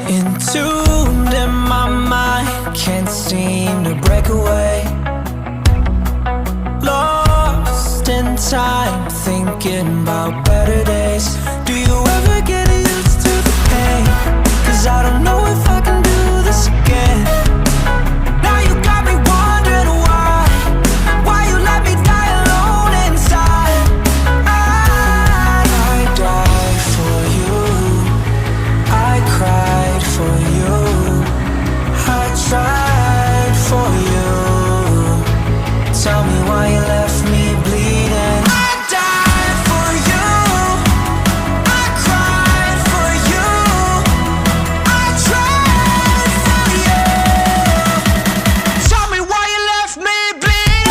Entombed in my mind, can't seem to break away. Lost in time, thinking about better days. Do you ever get used to the pain? 'Cause I don't know if I can do this again. Now you got me wondering why you let me die alone inside. I died for you, I cried for you, I tried for you. Tell me why you left me bleeding. I died for you, I cried for you, I tried for you. Tell me why you left me bleeding.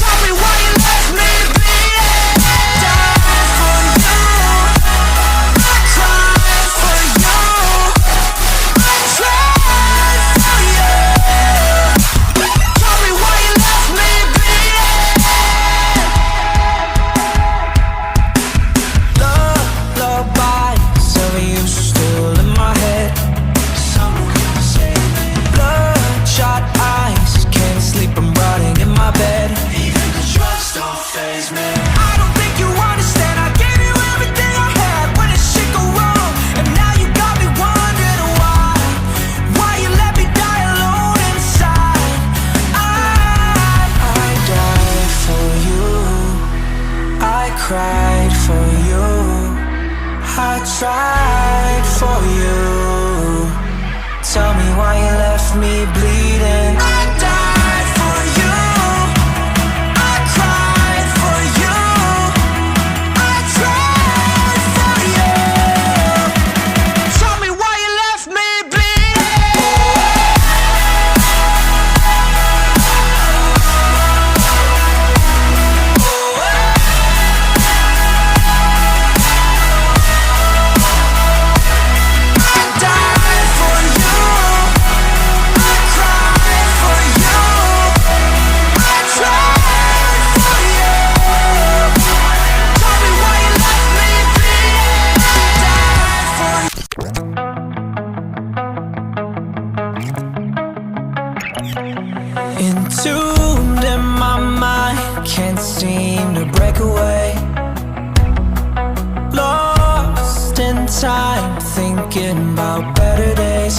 Tell me why you left me bleeding. Died for you, I cried for you, I tried for you. Tell me why you left me bleeding. Lullabies of you still in my head. Someone save me. Bloodshot eyes, can't sleep, I'm rotting in my bed. Even the drugs don't faze me. I don't think you understand. I gave you everything I had when the shit go wrong, and now you got me wondering why you let me die alone inside. I died for you, I cried for you, I tried for you. Tell me why you left me bleeding. I died for you, I cried for you, I tried for you. Tell me why you left me bleeding. I died for you, I cried for you, I tried for you. Tell me why you left me bleeding. I died for you. Entombed in my mind, can't seem to break away. Lost in time, thinking about better days.